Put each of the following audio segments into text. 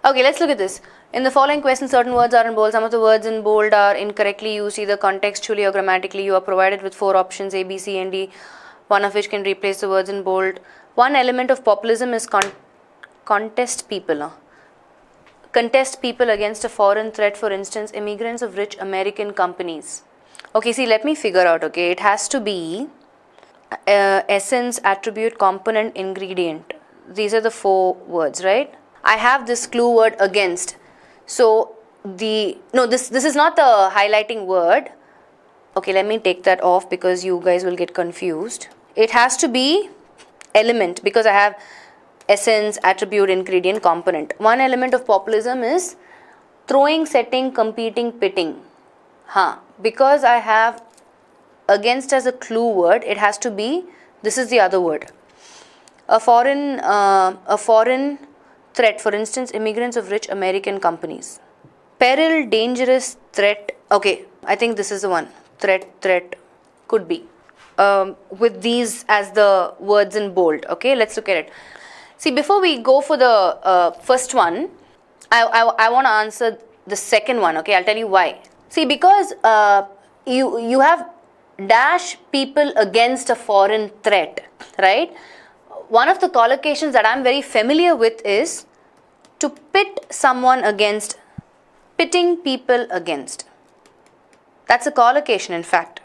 Okay, let's look at this. In the following question, certain words are in bold. Some of the words in bold are incorrectly used either contextually or grammatically. You are provided with 4 options A, B, C and D, one of which can replace the words in bold. One element of populism is contest people against a foreign threat, for instance, immigrants of rich American companies. Okay, see, let me figure out, okay, it has to be essence, attribute, component, ingredient. These are the 4 words, right? I have this clue word against. So, this is not the highlighting word. Okay, let me take that off because you guys will get confused. It has to be element because I have essence, attribute, ingredient, component. One element of populism is throwing, setting, competing, pitting. Because I have against as a clue word, it has to be, this is the other word. A foreign threat, for instance, immigrants of rich American companies. Peril, dangerous, threat. Okay, I think this is the one. Threat, could be. With these as the words in bold. Okay, let's look at it. See, before we go for the first one, I want to answer the second one. Okay, I'll tell you why. See, because you have dash people against a foreign threat, right? One of the collocations that I'm very familiar with is to pit someone against, pitting people against. That's a collocation, in fact.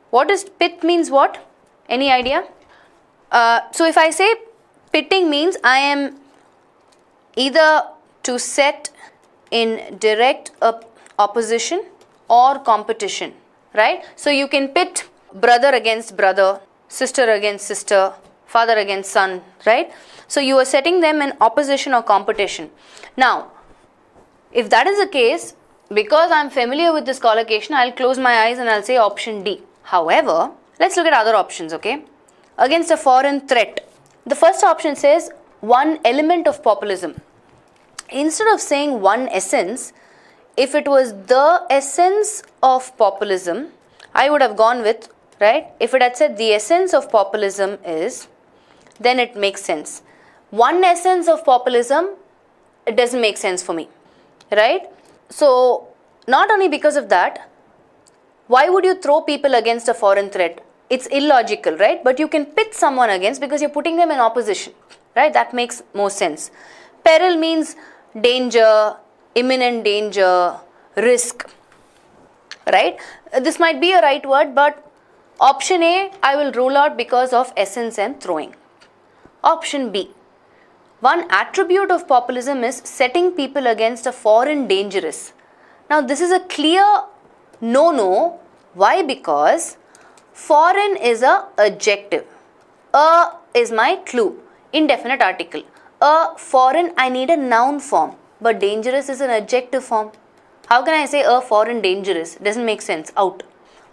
What does pit means what? Any idea? So if I say pitting means I am either to set in direct opposition or competition, right? So you can pit brother against brother, sister against sister, father against son, right? So you are setting them in opposition or competition. Now, if that is the case, because I am familiar with this collocation, I'll close my eyes and I'll say option D. However, let's look at other options, okay? Against a foreign threat. The first option says one element of populism. Instead of saying one essence, if it was the essence of populism, I would have gone with, right? If it had said the essence of populism is, then it makes sense. One essence of populism, it doesn't make sense for me, right? So, not only because of that, why would you throw people against a foreign threat? It's illogical, right? But you can pit someone against because you're putting them in opposition, right? That makes more sense. Peril means danger, imminent danger, risk, right? This might be a right word, but option A, I will rule out because of essence and throwing. Option B, one attribute of populism is setting people against a foreign dangerous. Now, this is a clear no. Why? Because foreign is a adjective. A is my clue, indefinite article. A foreign, I need a noun form, but dangerous is an adjective form. How can I say a foreign dangerous? Doesn't make sense. Out.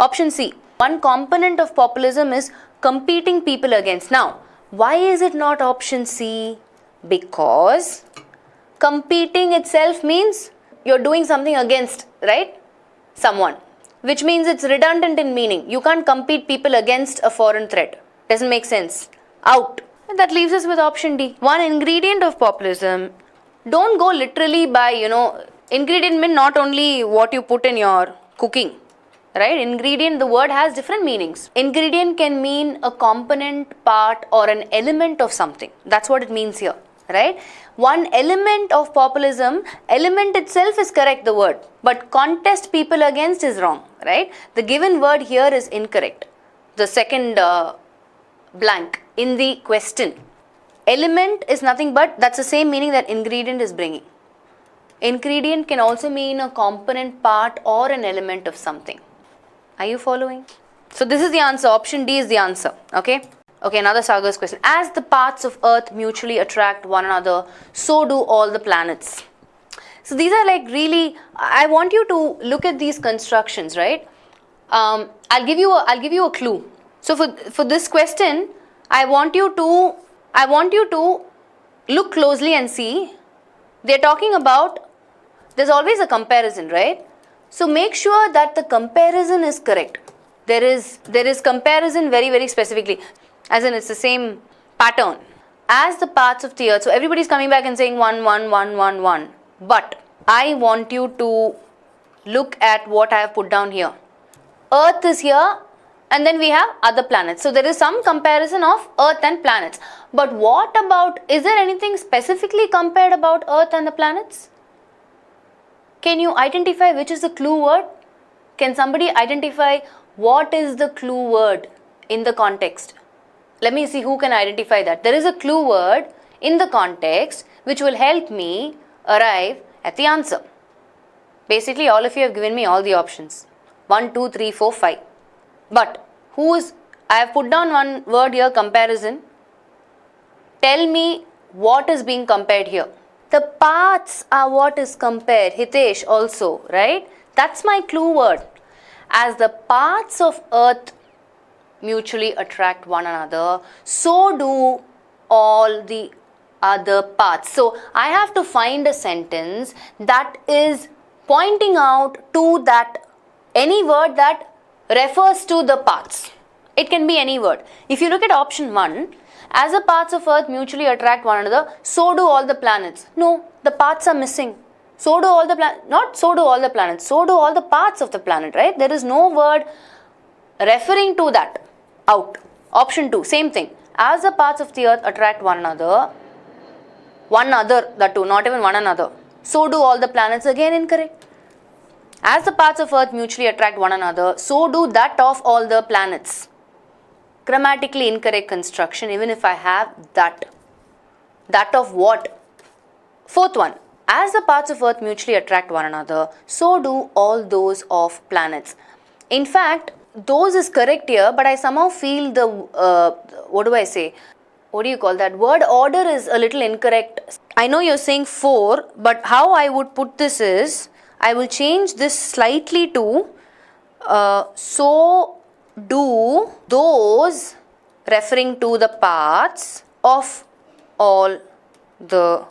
Option C, one component of populism is competing people against. Now, why is it not option C? Because competing itself means you're doing something against, right? Someone, which means it's redundant in meaning. You can't compete people against a foreign threat. Doesn't make sense. Out. And that leaves us with option D. One ingredient of populism. Don't go literally by, ingredient mean not only what you put in your cooking, right? Ingredient, the word has different meanings. Ingredient can mean a component, part or an element of something. That's what it means here, right? One element of populism, element itself is correct, the word, but contest people against is wrong, right? The given word here is incorrect. The second blank in the question. Element is nothing but, that's the same meaning that ingredient is bringing. Ingredient can also mean a component, part or an element of something. Are you following? So this is the answer. Option D is the answer. Okay. Okay, another Sagar's question. As the parts of Earth mutually attract one another, so do all the planets. So these are like really, I want you to look at these constructions, right? I'll give you a clue. So for this question, I want you to look closely and see. They're talking about, there's always a comparison, right? So make sure that the comparison is correct. There is comparison very, very specifically, as in it's the same pattern. as the parts of the earth. So everybody's coming back and saying 1, 1, 1, 1, 1. But I want you to look at what I have put down here. Earth is here and then we have other planets. So there is some comparison of Earth and planets. But what about, is there anything specifically compared about Earth and the planets? Can you identify which is the clue word? Can somebody identify what is the clue word in the context? Let me see who can identify that. There is a clue word in the context which will help me arrive at the answer. Basically, all of you have given me all the options. 1, 2, 3, 4, 5. But I have put down one word here, comparison. Tell me what is being compared here. The parts are what is compared. Hitesh also, right? That's my clue word. As the parts of earth mutually attract one another, so do all the other parts. So I have to find a sentence that is pointing out to that any word that refers to the parts. It can be any word. If you look at option 1, as the parts of earth mutually attract one another, so do all the planets. No, the parts are missing. So do all the planets, not so do all the planets, so do all the parts of the planet, right? There is no word referring to that out. Option 2, same thing. As the parts of the earth attract one another, that too, not even one another, so do all the planets. Again incorrect. As the parts of earth mutually attract one another, so do that of all the planets. Grammatically incorrect construction, even if I have that. That of what? Fourth one. As the parts of earth mutually attract one another, so do all those of planets. In fact, those is correct here, but I somehow feel the, what do I say? What do you call that? Word order is a little incorrect. I know you're saying 4, but how I would put this is, I will change this slightly to, so do those referring to the parts of all the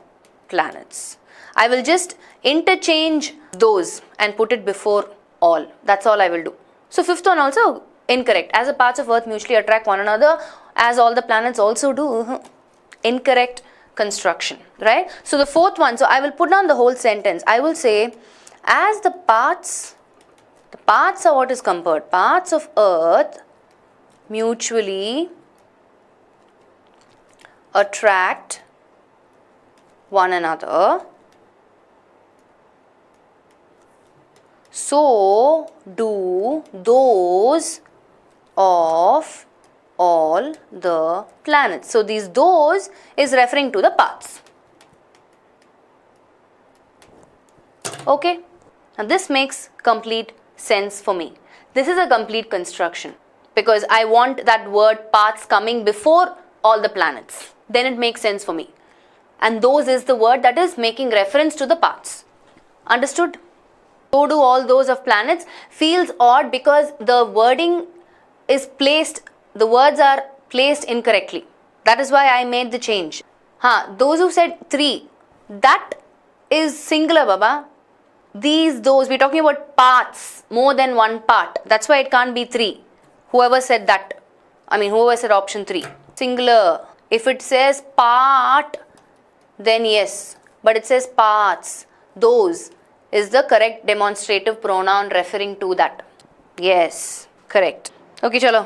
planets. I will just interchange those and put it before all. That's all I will do. So fifth one also incorrect. As the parts of earth mutually attract one another, as all the planets also do. Incorrect construction, right? So the fourth one, so I will put down the whole sentence. I will say, as the parts are what is compared. Parts of earth mutually attract one another, so do those of all the planets. So these those is referring to the parts. Okay, now this makes complete sense for me. This is a complete construction because I want that word parts coming before all the planets. Then it makes sense for me. And those is the word that is making reference to the parts. Understood? So do all those of planets feels odd because the wording is placed, the words are placed incorrectly. That is why I made the change. Those who said 3, that is singular, Baba. These, those, we're talking about parts, more than one part. That's why it can't be 3. Whoever said that, whoever said option 3. Singular. If it says part, then yes. But it says parts. Those is the correct demonstrative pronoun referring to that. Yes, correct. Okay, chalo.